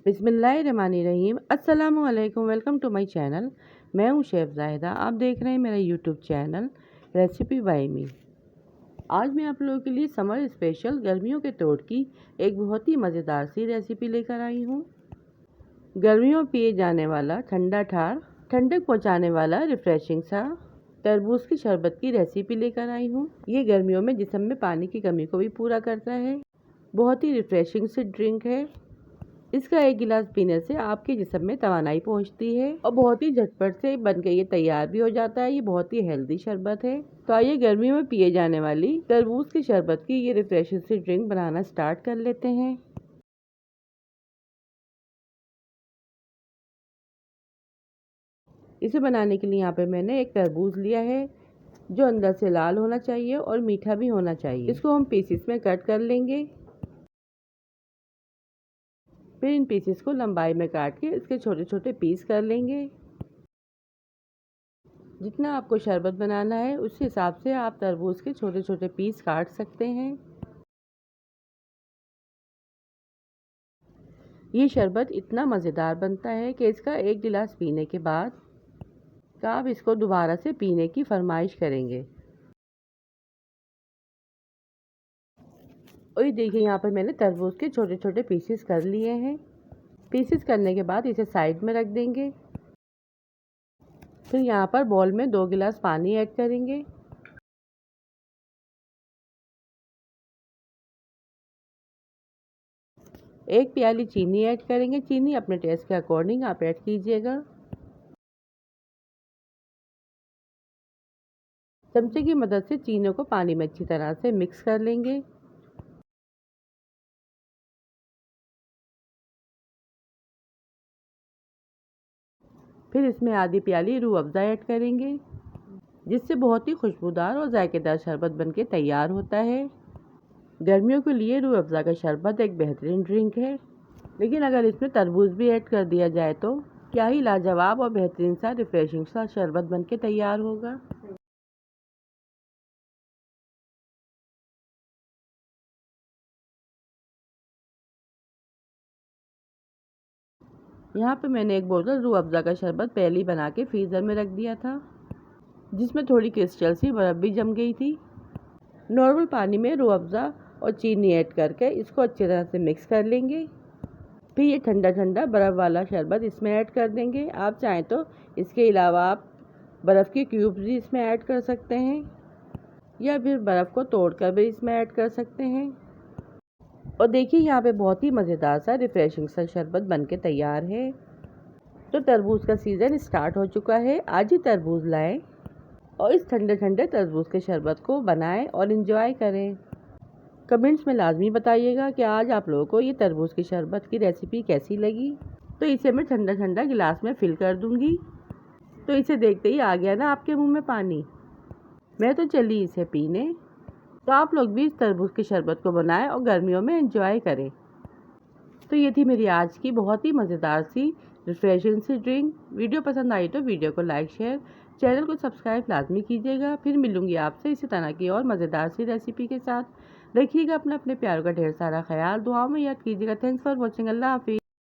बिस्मिल्लाहिर्रहमानिर्रहीम। अस्सलामुअलैकुम। Welcome to my channel. मैं हूं शेफ़ ज़ाहिदा। आप देख रहे हैं मेरा YouTube channel recipe by me. आज मैं आप लोगों के लिए समर स्पेशल गर्मियों के तोड़ की एक बहुत ही मज़ेदार सी रेसिपी लेकर आई हूं। गर्मियों में पिए जाने वाला ठंडा ठार ठंडक पहुंचाने वाला रिफ्रेशिंग सा तरबूज की शरबत की रेसिपी लेकर आई हूँ। ये गर्मियों में जिस्म में पानी की कमी को भी पूरा करता है। बहुत ही रिफ्रेशिंग सी ड्रिंक है। इसका एक गिलास पीने से आपके जिस्म में तवानाई पहुंचती है और बहुत ही झटपट से बनके ये तैयार भी हो जाता है। ये बहुत ही हेल्दी शरबत है। तो आइए गर्मियों में पिए जाने वाली तरबूज की शरबत की ये रिफ्रेशिंग सी ड्रिंक बनाना स्टार्ट कर लेते हैं। इसे बनाने के लिए यहाँ पे मैंने एक तरबूज लिया है जो अंदर से लाल होना चाहिए और मीठा भी होना चाहिए। इसको हम पीसेस में कट कर लेंगे। फिर इन पीसेस को लंबाई में काट के इसके छोटे छोटे पीस कर लेंगे। जितना आपको शरबत बनाना है उस हिसाब से आप तरबूज के छोटे छोटे पीस काट सकते हैं। ये शरबत इतना मज़ेदार बनता है कि इसका एक गिलास पीने के बाद आप इसको दोबारा से पीने की फरमाइश करेंगे। और ये देखिए यहाँ पर मैंने तरबूज के छोटे छोटे पीसेस कर लिए हैं। पीसेस करने के बाद इसे साइड में रख देंगे। फिर यहाँ पर बाउल में 2 गिलास पानी ऐड करेंगे। एक प्याली चीनी ऐड करेंगे। चीनी अपने टेस्ट के अकॉर्डिंग आप ऐड कीजिएगा। चमचे की मदद से चीनी को पानी में अच्छी तरह से मिक्स कर लेंगे। फिर इसमें आधी प्याली रूह अफ़ज़ा ऐड करेंगे, जिससे बहुत ही खुशबूदार और जायकेदार शरबत बनके तैयार होता है। गर्मियों के लिए रूह अफ़ज़ा का शरबत एक बेहतरीन ड्रिंक है, लेकिन अगर इसमें तरबूज भी ऐड कर दिया जाए तो क्या ही लाजवाब और बेहतरीन सा रिफ्रेशिंग सा शरबत बनके तैयार होगा। यहाँ पे मैंने एक बोतल रूह अफ़ज़ा का शरबत पहले ही बना के फ्रीज़र में रख दिया था, जिसमें थोड़ी क्रिस्टल सी बर्फ़ भी जम गई थी। नॉर्मल पानी में रूह अफ़ज़ा और चीनी ऐड करके इसको अच्छी तरह से मिक्स कर लेंगे। फिर ये ठंडा ठंडा बर्फ़ वाला शरबत इसमें ऐड कर देंगे। आप चाहें तो इसके अलावा आप बर्फ़ के क्यूब्स भी इसमें ऐड कर सकते हैं, या फिर बर्फ़ को तोड़कर भी इसमें ऐड कर सकते हैं। और देखिए यहाँ पे बहुत ही मज़ेदार सा रिफ्रेशिंग सा शरबत बनके तैयार है। तो तरबूज का सीज़न स्टार्ट हो चुका है। आज ही तरबूज लाएं और इस ठंडे ठंडे तरबूज के शरबत को बनाएं और इन्जॉय करें। कमेंट्स में लाजमी बताइएगा कि आज आप लोगों को ये तरबूज की शरबत की रेसिपी कैसी लगी। तो इसे मैं ठंडा ठंडा गिलास में फिल कर दूंगी। तो इसे देखते ही आ गया ना आपके मुंह में पानी। मैं तो चली इसे पीने। तो आप लोग भी इस तरबूज की शरबत को बनाएं और गर्मियों में एंजॉय करें। तो ये थी मेरी आज की बहुत ही मज़ेदार सी रिफ्रेशिंग सी ड्रिंक। वीडियो पसंद आई तो वीडियो को लाइक शेयर, चैनल को सब्सक्राइब लाजमी कीजिएगा। फिर मिलूंगी आपसे इसी तरह की और मज़ेदार सी रेसिपी के साथ। रखिएगा अपने प्यारों का ढेर सारा ख्याल। दुआओं में याद कीजिएगा। Thanks for watching. अल्लाह हाफिज़।